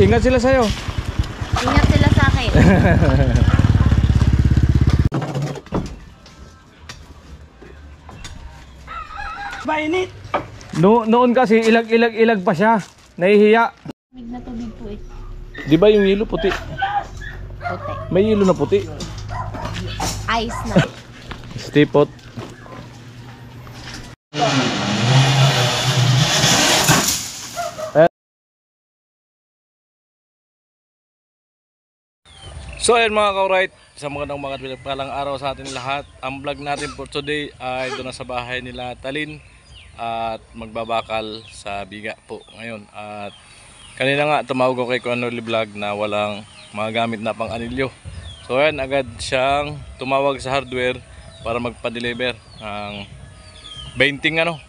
Ingat sila sa'yo. Ingat sila sa akin. Mainit. Noon kasi ilag pa siya. Nahihiya. Tubig na tubig po eh. Di ba yung yelo puti? Puti. May yelo na puti. Ice na. Stipot. So ayun mga ka-right, sa magandang palang araw sa atin lahat. Ang vlog natin for today ay doon na sa bahay nila Talin at magbabakal sa biga po ngayon. At kanina nga tumawag ako kay Kuanoli Vlog na walang mga gamit na pang anilyo. So ayan, agad siyang tumawag sa hardware para magpa-deliver ng 20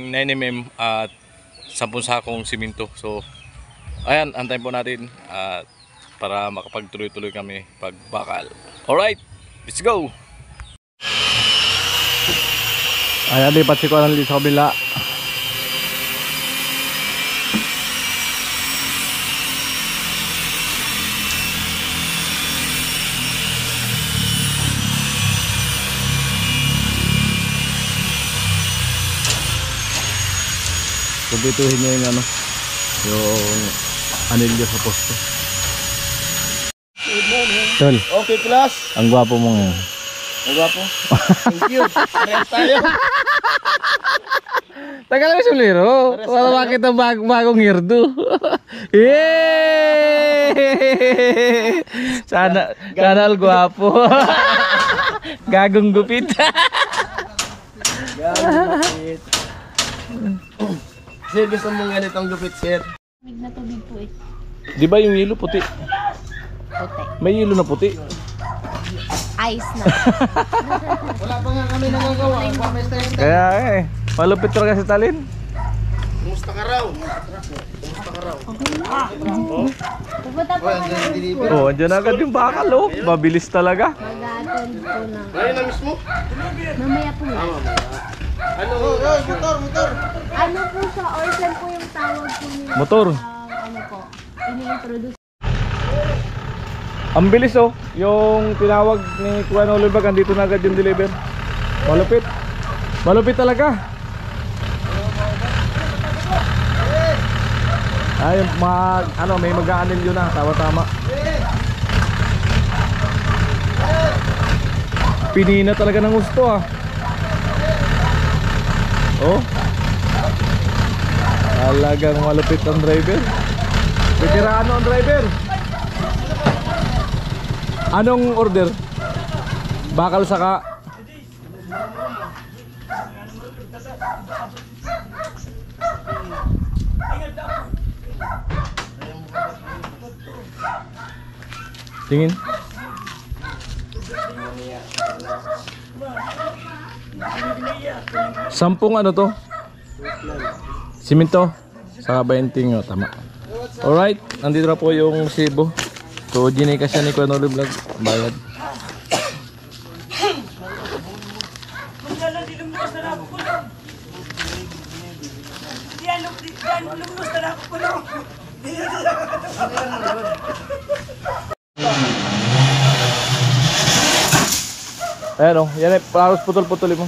9mm at 10 sakong simento. So ayan, antayin po natin at para makapagtuloy-tuloy kami pagbakal. Alright, let's go! Ayan, lipat si Kuanoli sa kabila. Kumpituhin niya yung yung anilyo sa poste. Tol. Okay, class. Ang gwapo mo ngayon. Ang gwapo. Thank you. Parehas tayo. Tagal mo suliro. Wala makita bagong hairdo. Yay! Sana al gwapo. Gagong gupit. Gagong gupit. Sir, gusto mong ganitong gupit, sir? Tubig na tubig po eh. Di ba yung yelo puti? Puti. May yelo na puti. Ice na. Wala pa nga kami nagagawa. Kaya malupit talaga si Talin. Kumusta ka raw? Kumusta ka raw? Pupunta po kami. Oh, andyan agad yung bakal oh. Mabilis talaga. Mag-a-attend po na. Ngayon na mismo? Mamaya po na. Ano? Motor. Ano po siya? Orson po yung tawag po nila. Motor. Ano po? Ini-introduce. Ang bilis oh. Yung tinawag ni Kuan Oliver, andito na agad yung deliver. Malupit. Malupit talaga. Ay, may mag-aanilyo na, tama-tama. Pinina talaga ng gusto ah. Oh. Talagang malupit ang driver. Veterano ang driver. Anong order? Bakal saka tingin. Sampung ano to? Simento sa 20 nyo, tama. Alright, nandito na po yung sibo. So, ginika siya ni Kuanoli Vlog. Bayad. Ayan o, yan eh, halos putol-putulin mo.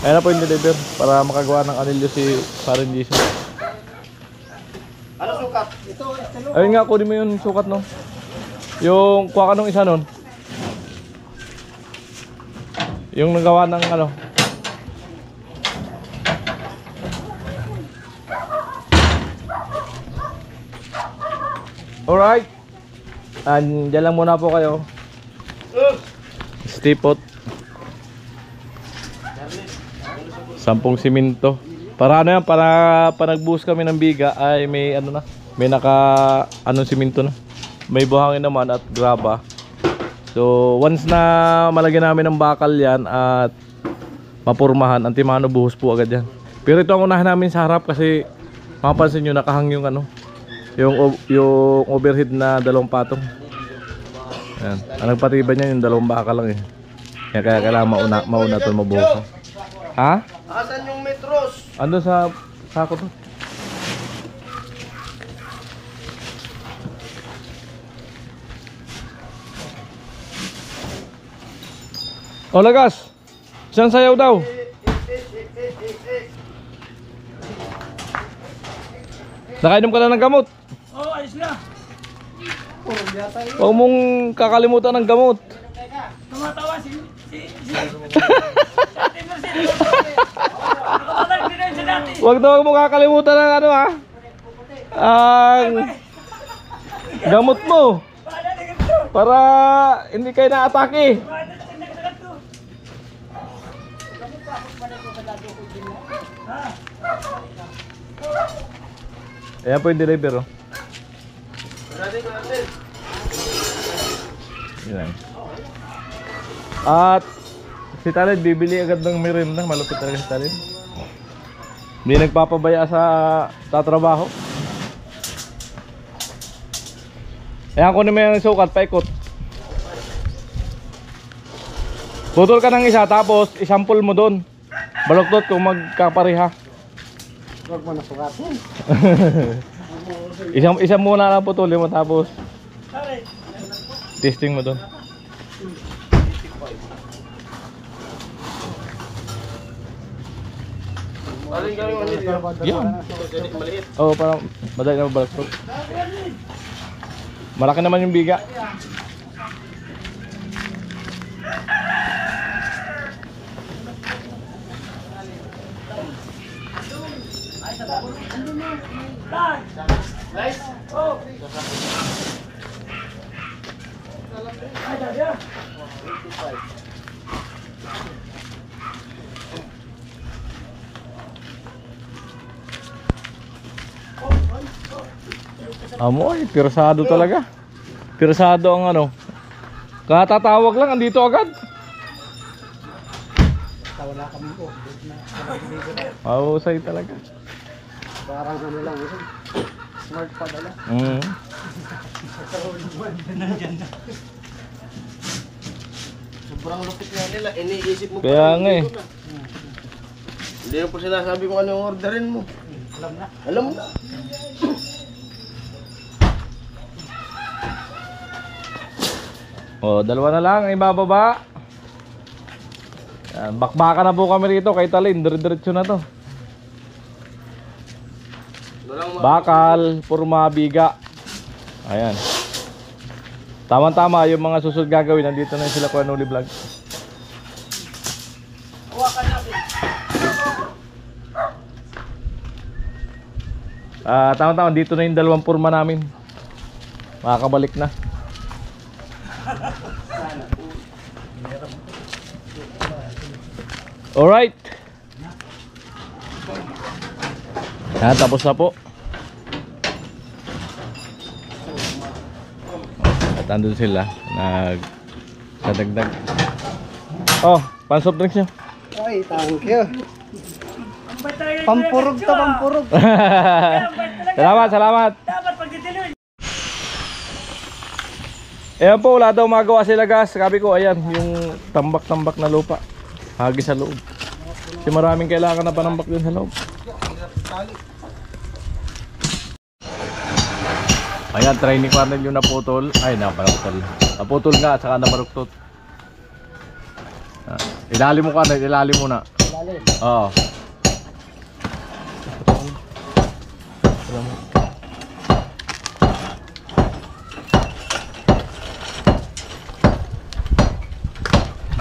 Ayan na po yung deliver para makagawa ng anilyo si Karen Jason. Ano sukat? Ayun nga, kunin mo yung sukat no. Yung kuha ka nung isa nun. Yung nagawa ng ano. Alright. Diyan lang muna po kayo. Stipot. 10 simento. Para ano yan, para nagbuhos kami ng biga ay may ano na, may anong simento na. May buhangin naman at graba. So once na malagyan namin ng bakal yan at mapurmahan, antimano buhos po agad yan. Pero ito ang unahan namin sa harap kasi mapapansin nyo nakahang yung ano, yung overhead na 2 patong. Ayan. Ang nagpatibay niya yung 2 bakal lang eh. Kaya kailangan mauna ito mabuhos. Ha? Asan yung metros? Ando sa sako to. O Lagas, isang sayaw daw. Nakainom ka na ng gamot. Oo, ayos na. Huwag mong kakalimutan ng gamot. Tumatawa si Ate Mercy. Nakatalag din na siya dati. Huwag na huwag mong kakalimutan ng ano ha. Ang gamot mo. Paano na ganito? Para hindi kayo na-atake. Paano na ganito? Ayan po yung deliver oh. Yan. At si Talid bibili agad ng merienda. Malupit talaga si Talid. Hindi nagpapabaya sa tatrabaho. Ayan, kunin mo yung sukat, paikot. Putol ka ng isa tapos isampul mo doon. Baluktot kung magkapareha. Huwag mo na sukatin. Isang muna lang putulin mo tapos Sorry. testing mo doon. Alin gawin mo nito? Yan. Maliit. Oo, parang madali na mabaluktot. Malaki naman yung biga. Nice. Oh. Ay, dadya. Amoy, pirasado talaga. Pirasado ang ano. Katatawag lang, andito agad. Wala kami po. Mahusay talaga. Parang ano lang ito. Smart pa dala. Sobrang lupit nga nila. Iniisip mo Kaya pa nga eh. dito na. Hindi mo po sinasabi kung ano yung orderin mo. Alam na. Alam mo na. O, dalawa na lang, ibababa. Yan, bakbaka na po kami rito kay Talin, dire-diretso na to. Bakal, purma, biga. Ayan. Tama-tama yung mga susunod gagawin. Nandito na sila Kuya Noli Vlog. Hawakan natin. Tama-tama, dito na yung dalawang purma namin. Makakabalik na. Alright. Yan, tapos na po. At andun sila nagdagdag. Oh, pan-soft drinks nyo. Ay, thank you. Ang bait talaga yung Pampurog Kuya to, Gacho, ah. pampurog. Ang bait talaga. Salamat, salamat. Dapat pag-deliver. Ayan po, wala daw magawa sila gas. Sabi ko, ayan, yung tambak-tambak na lupa. Hagi sa loob. Kasi maraming kailangan na panambak din sa loob. Ayan, training panel yung naputol. Ay, naparuktot. Naputol nga, at saka naparuktot. Ilalim mo ka na, ilalim mo na. Ilalim. Oo.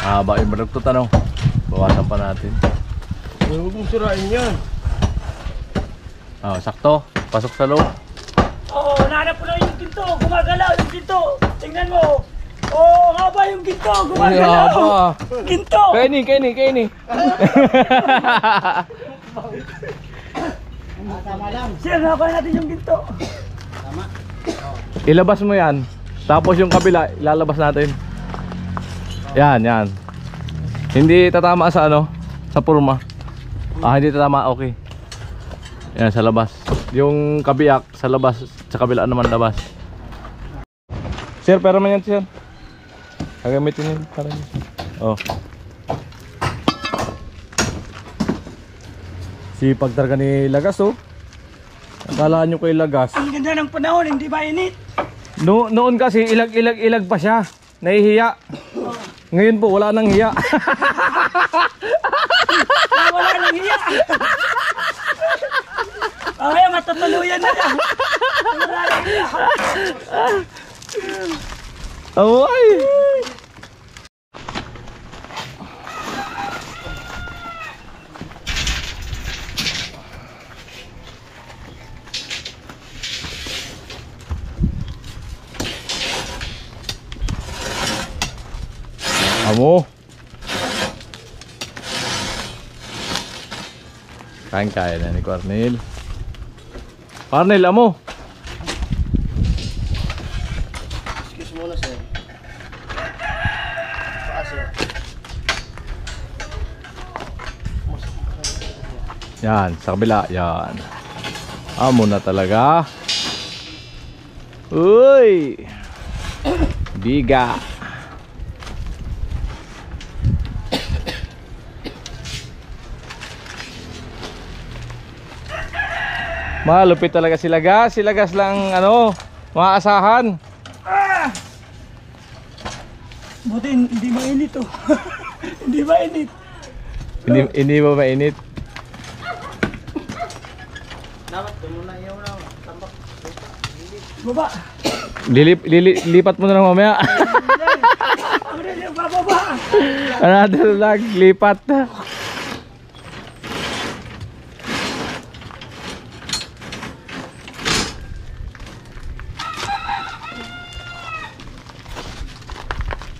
Haba yung baluktot ano. Bawasan pa natin. Huwag mong sirain yan. Sakto. Pasok sa loob. Oo, nahanap ko na yung ginto. Gumagalaw yung ginto. Tingnan mo. Oo, haba yung ginto. Gumagalaw. Haba. Ginto. Kaini. Tama lang. Sir, nakuha natin yung ginto. Ilabas mo yan. Tapos yung kabila, ilalabas natin. Yan. Hindi tatama sa ano, sa purma. Hindi tatama, okay. Yan, sa labas. Yung kabiyak, sa labas. Sa kabila naman labas. Sir, pero man yan, sir. Gagamitin yun. Para yun. Oh. Sipag talaga ni Lagas, oh. Akala nyo kay Lagas. Ang ganda ng panahon, hindi ba init? Noon kasi ilag pa siya. Nahihiya. Ngayon po, wala nang hiya. Wala nang hiya. Kaya matatuluyan na yan. Wala nang hiya. Away! Amo. Kaya na ni Cornel. Cornel, amo. Excuse muna, sir. Paso. Yan, sa kabila. Yan. Amo na talaga. Uy! Biga. Malupit talaga sila gas. Sila gas lang ano, maasahan. Buti hindi mainit oh. Hindi mainit. Hindi ba mainit? Dapat muna yung tambak. Baba. Lipat mo na lang mamaya. Ako na yung bababa. Another lag, lipat.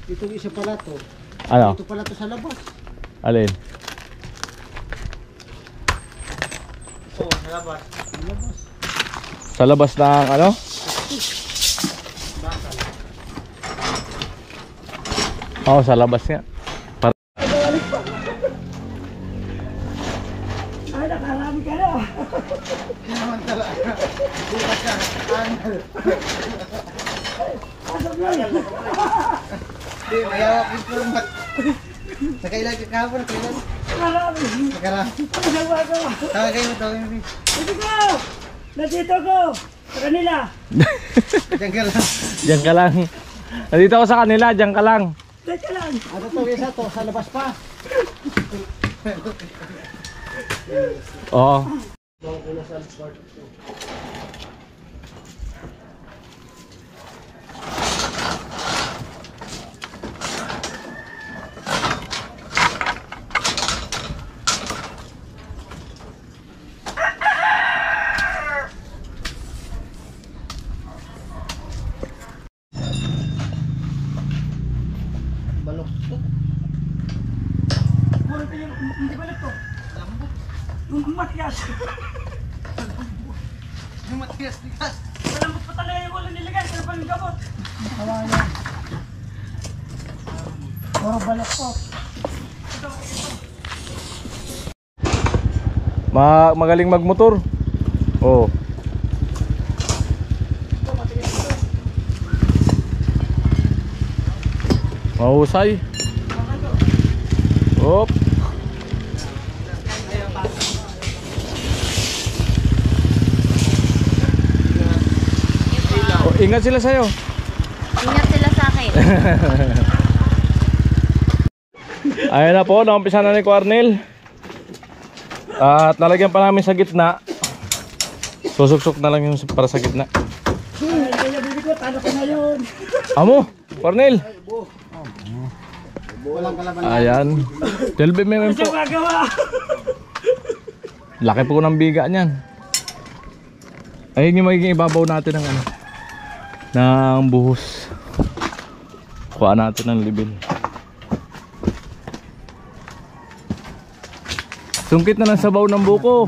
Itong isa pala to. Ano? Ito pala to sa labas. Alin? Oo, sa labas. Sa labas. Sa labas ng ano? Oo, sa labas nga. Ay, nakarami ka na. Naman talaga. Bukas ka. Angal. Asap yan. Hindi, mayawak yung format. Nakailan ka kahapon, nakailan? Marami. Nakarami. Ano sa magawa? Tawagay mo, tawagay mo. Dito ko! Nandito ko! Sa kanila! Diyan ka lang. Diyan ka lang. Nandito ako sa kanila, diyan ka lang. Dito lang! Ano to, isa to, sa labas pa. Oo. Balok. Puro tayo, hindi ba nito? Yung matigas. Yung matigas-tigas. Malambot pa talaga yung ulo nilagay. Ano pa yung gamot? Puro balak po. Magaling magmotor. Oh. Mahusay. Op. Oh, ingat sila sa'yo. Ingat sila sa akin. Ayan na po, naumpisa na ni Cornel. At nalagyan pa namin sa gitna. Susuk-suk na lang yung para sa gitna. Ay, kaya bibi ko, talo ko na yun. Amo, Cornel. Walang kalaban. Ayan. 12 mm Ano po. siya magawa? Laki po ng biga niyan. Ayun yung magiging ibabaw natin ng ano, ng buhos. Kuha natin ng libil. Sungkit na ng sabaw ng buko.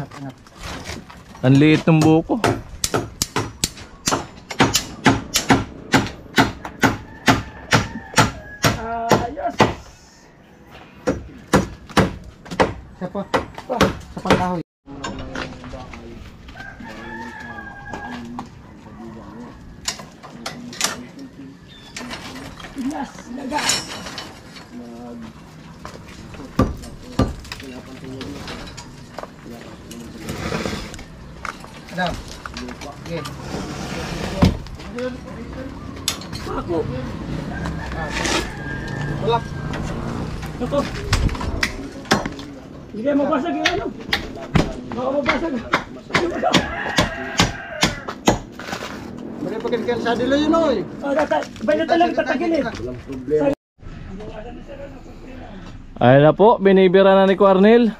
Ang liit ng buko. Ayos. Sa pa. Sa pangkahoy. Gas, lagas. Adam. Okay. Ako. Balak. Ako. Hindi kayo mabasag yung ano. Baka mabasag. Mali pagkakil sa dilo yun oy. Ba't na lang tatagilin? Walang problema. Ayun na po, binibira na ni Cornel.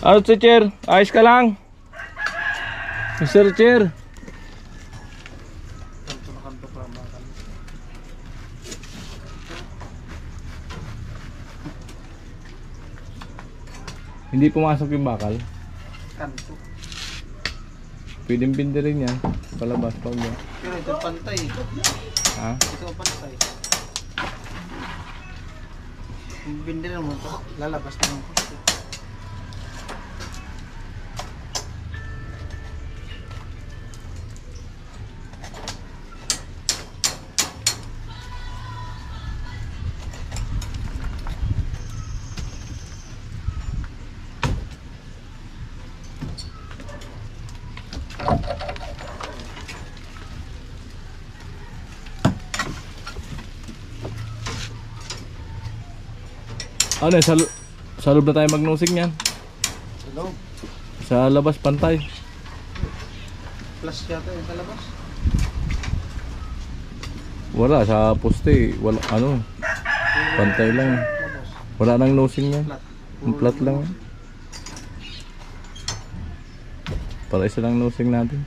Ano si Chair? Ayos ka lang? Mr. Chair? Hindi pumasok yung bakal? Kanto. Pwedeng pindirin yan. Palabas pa mo. Pero ito pantay. Ha? Ito pantay. Kung bindirin mo ito, lalabas na ng gusto. Ano sa loob na tayo magnusing yan? Sa loob. Sa labas pantay. Plus yata yung kalabas. Wala sa poste, wala ano. Pantay lang. Wala nang nosing yan. Flat. Ang flat lang yan. Para isa lang nosing natin.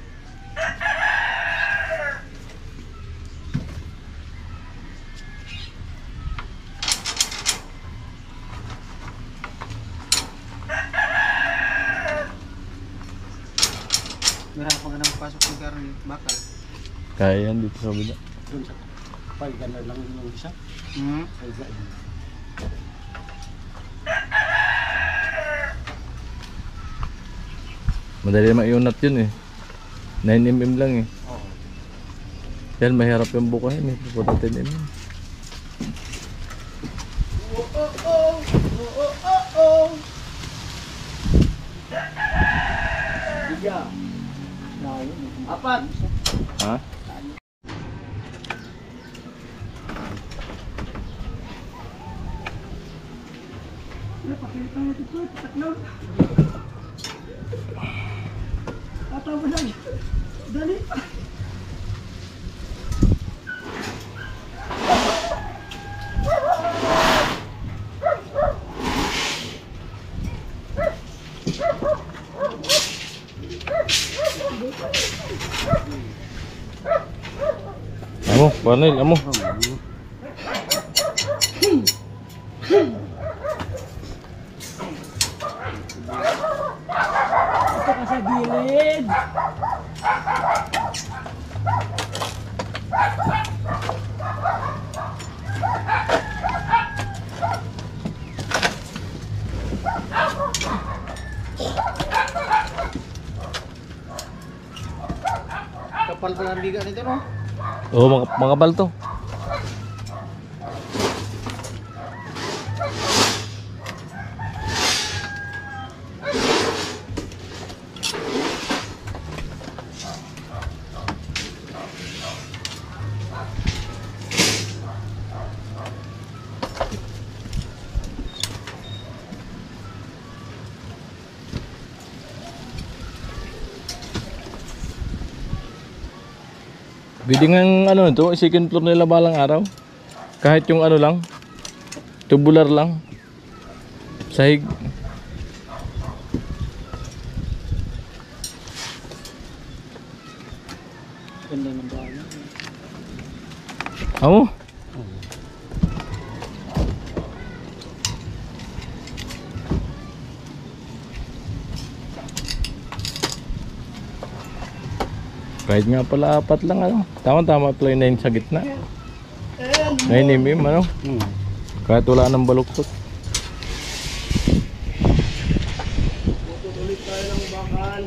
Meron pa nga nang pasok ng karne, bakal. Kaya yan dito sa bila. Doon sa paigan na lang yung isa. Paigan. Madali naman iunat yun eh. 9mm lang eh. Oo. Yan mahirap yung bukahin eh. Pupunta 10mm. Biga. Apat. Ha? Tatapos lang. Dali. Amo, Cornel, amo. Ito ka sa gilid. Kapal pala ang biga nito, no? Oo, mga balto. Pwede nga ano ito, second floor nila balang araw. Kahit yung ano lang, tubular lang. Sahig. Ganda ng bahay. Amo? Kahit nga pala apat lang ano. Tama-tama pala yung 9 sa gitna. 9mm ano. Kahit wala nang baluktot. Ulit tayo ng bakal.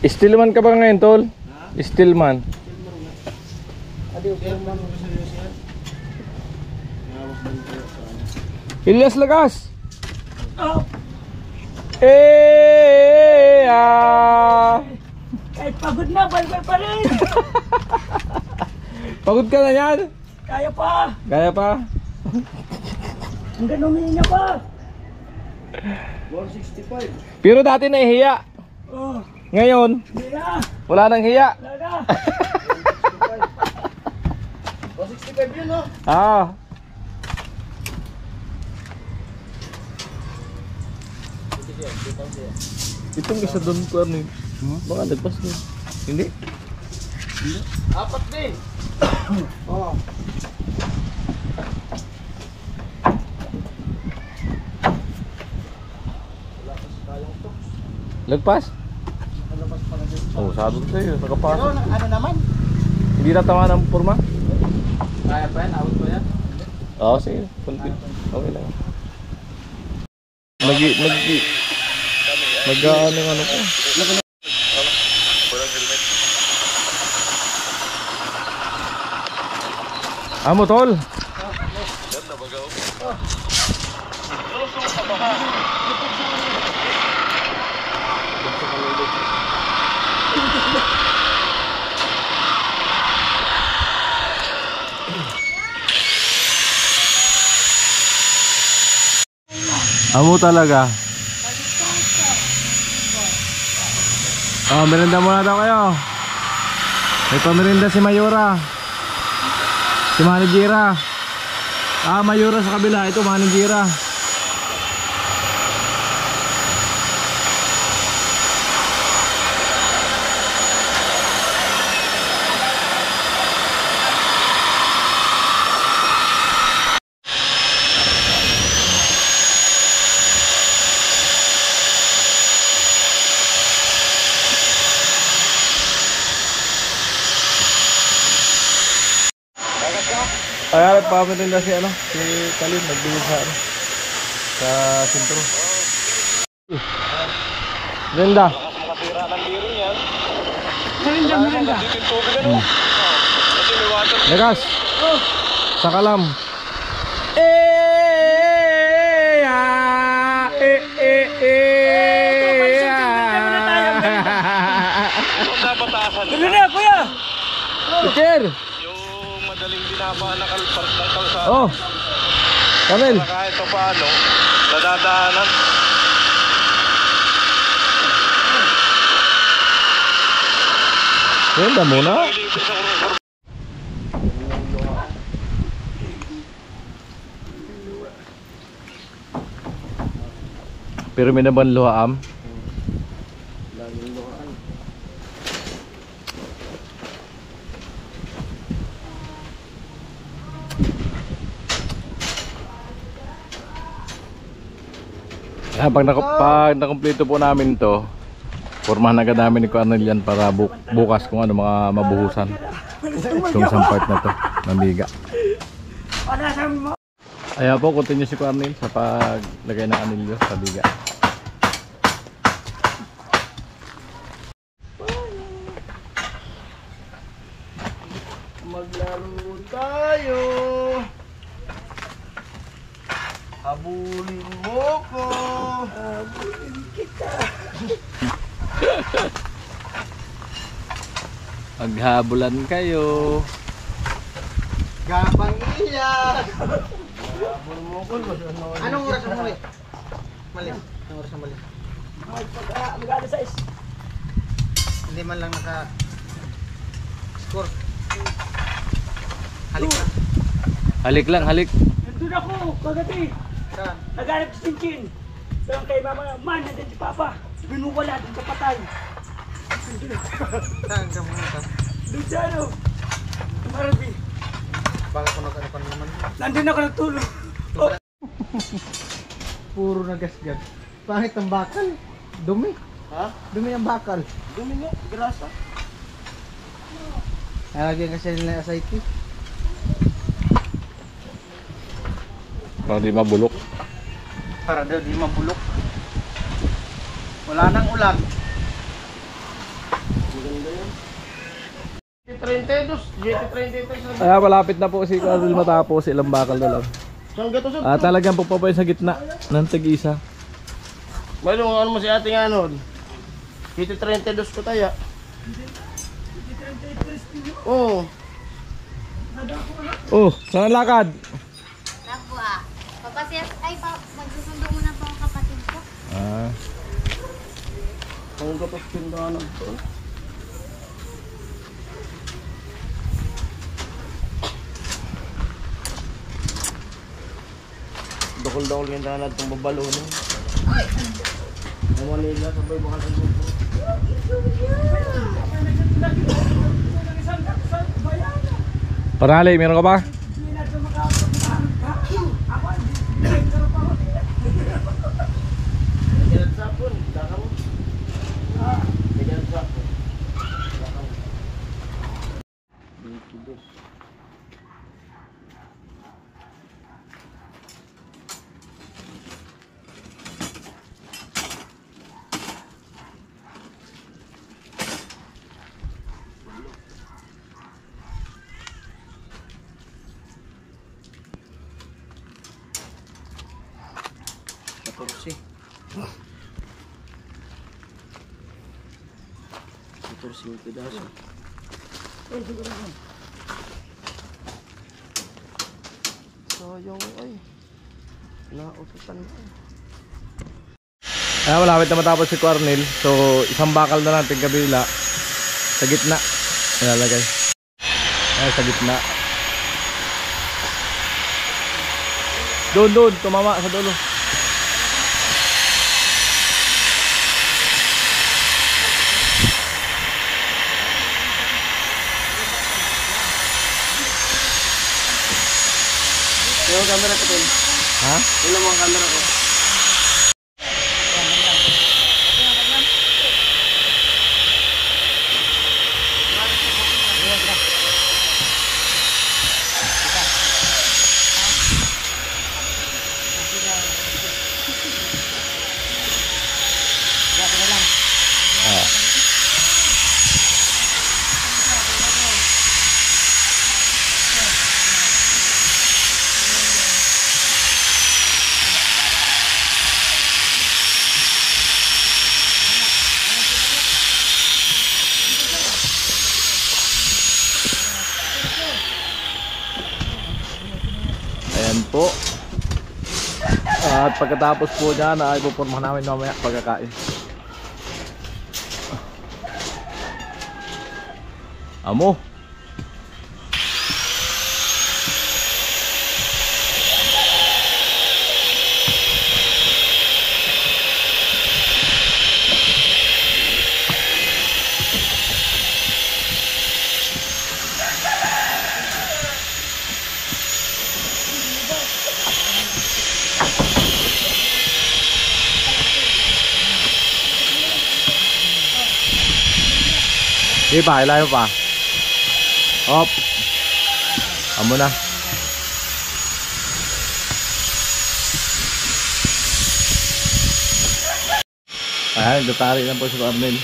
Steelman ka ba ngayon, tol? Steelman. Adi, okay lang man. Seryoso yan. Ilyas Lagas! Oh, kahit pagod na, balbal pa rin. Pagod ka na yan? Kaya pa. Kaya pa? Hanggang humingi niya pa. 165. Pero dati nahihiya. Oh, Ngayon, hindi na. wala nang hiya. Wala na. 165 yun, no? Ah. Itong isa doon ko ano yun? Baka nagpas ko. Hindi? Apat din. Oh. Lagpas? Oh, sabi ko sa'yo, nakapasok. Ano naman? Hindi natama ng forma? Kaya pa yan? Out pa yan? Oo, sige. Okay lang. Nag-ano ano ko. Amo tol. Amo talaga. Oh, merenda muna daw kayo. May pamerenda si Mayura. Si Manijira. Ah, Mayura sa kabila. Ito, Manijira. Ay, pamerenda si ano, si Kalin nagbigay sa ano, sa sentro. Merenda. Merenda. Legas. Sa kalam. Tuloy na, kuya. Teacher. Yung madaling dinapa ng kalsada. Oh. Kamil. Kahit pa paano, nadadaanan. Merenda muna. Pero may naman luhaam. Pag nakumpleto po namin to, formahan agad namin ni Kuarnel yan para bukas kung ano mga mabuhusan itong isang part na to ng biga. Ayan po, continue si Kuarnel sa paglagay ng anilyo sa biga. Maglaro tayo. Habulin mo ko. Habulin kita. Maghabulan kayo. Gabang iyan. Habul mo ko. Anong oras mo ulit? Mali. Anong oras mo mali? Mag-alas 6. Hindi man lang naka-score. Halik lang. Halik lang, halik. Nandun ako, kagabi. Saan? Naghanap si Cincin. Saan kay mama, man, nandun si Papa. Binuwala, dun sa patay. Saan ka pumunta? Dun sa ano, Marabi. Baka ko nag-ano pa naman. Nandun ako nagtulog. Oh. Puro nagasgad. Pangit ang bakal. Dumi. Ha? Dumi ang bakal. Dumi nga, grasa. Nalagyan kasi nila SIT. Para di mabulok. Para daw di mabulok. Wala nang ulan. Maganda yan. GT32. Kaya malapit na po si Kuarnel matapos, ilang bakal na lang. Saan gato sa? Talagang pupapoy sa gitna ng tag-isa. Mayroon ano mo si ate nga nun? Dito 32 ko tayo. Oo. Oh, saan ang lakad? Naku ah. Papasiyas, magsusundo muna po ang kapatid ko. Ah. Ang gatos pindahan to. Dukol-dukol pindahan itong babalunin. Ang Manila, sabay baka sa lupo. Parali, meron ka ba? Ganyan sapon, daka mo. Ganyan sapon. Daka mo. Bikidos. Katorsi. Katorsi yung pedaso. Sayang ay. Naututan na. Ayan, malapit na matapos si Cornel. So, isang bakal na natin kabila. Sa gitna. Ilalagay. Ayan, sa gitna. Doon, tumama sa dulo. Yung camera ko din. Ha? Ilan mo ang camera ko? Ayan po. At pagkatapos po dyan ay pupormahan namin mamaya pagkakain. Amo. Sige pa, ilayo pa. Hop. Amo na. Ayan, datari na po si Cornel.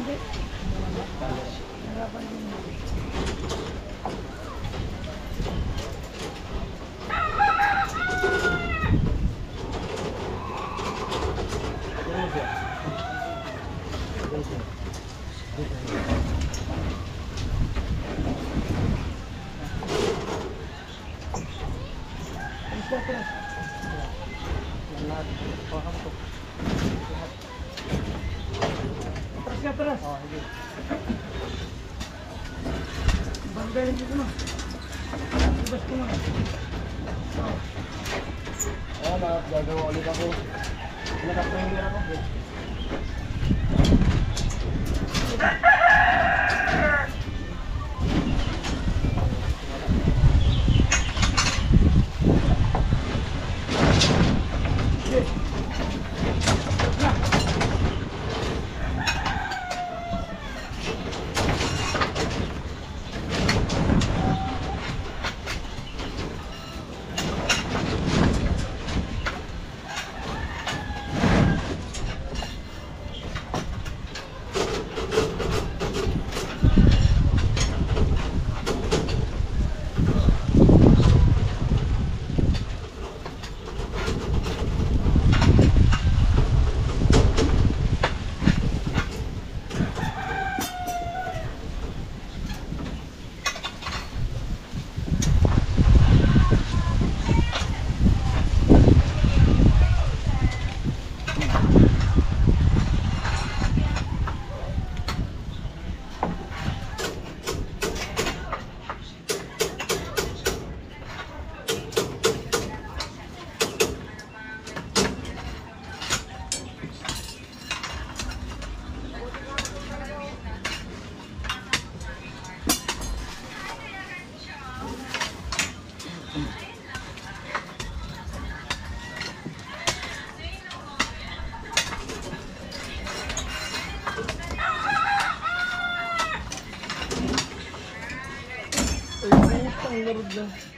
din. Hirapan din. Atras ka, atras. Banggalin ko na. Ibas ko na. Gagawa ulit ako. Nakapranger ako.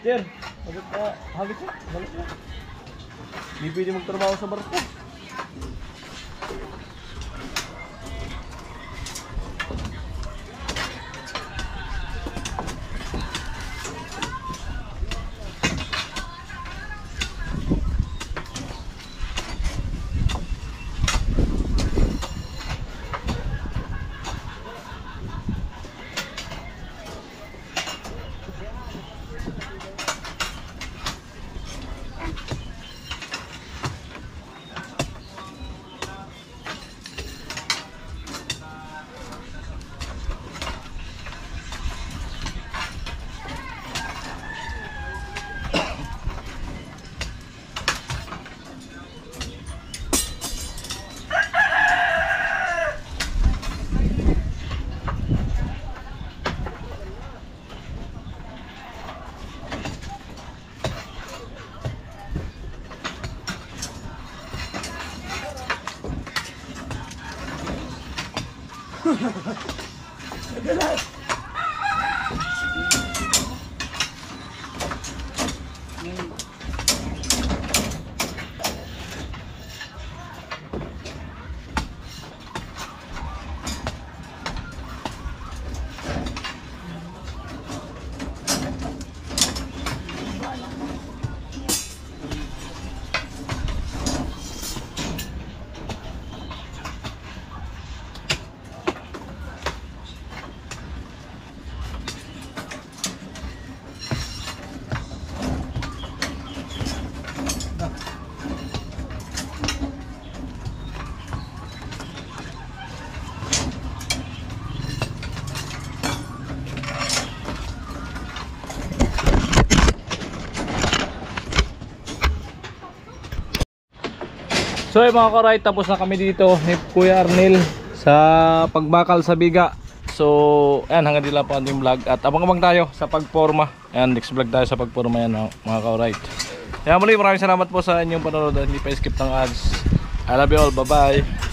Sir, bakit hagit siya? Balik na. Hindi pwede magtrabaho sa barko. So mga karay, tapos na kami dito ni Kuya Arnel sa pagbakal sa biga. So ayan, hanggang dito lang po ang ating vlog. At abang-abang tayo sa pagporma. Ayan, next vlog tayo sa pagporma yan mga karay. Kaya muli, maraming salamat po sa inyong panonood at hindi pa skip ng ads. I love you all, bye bye.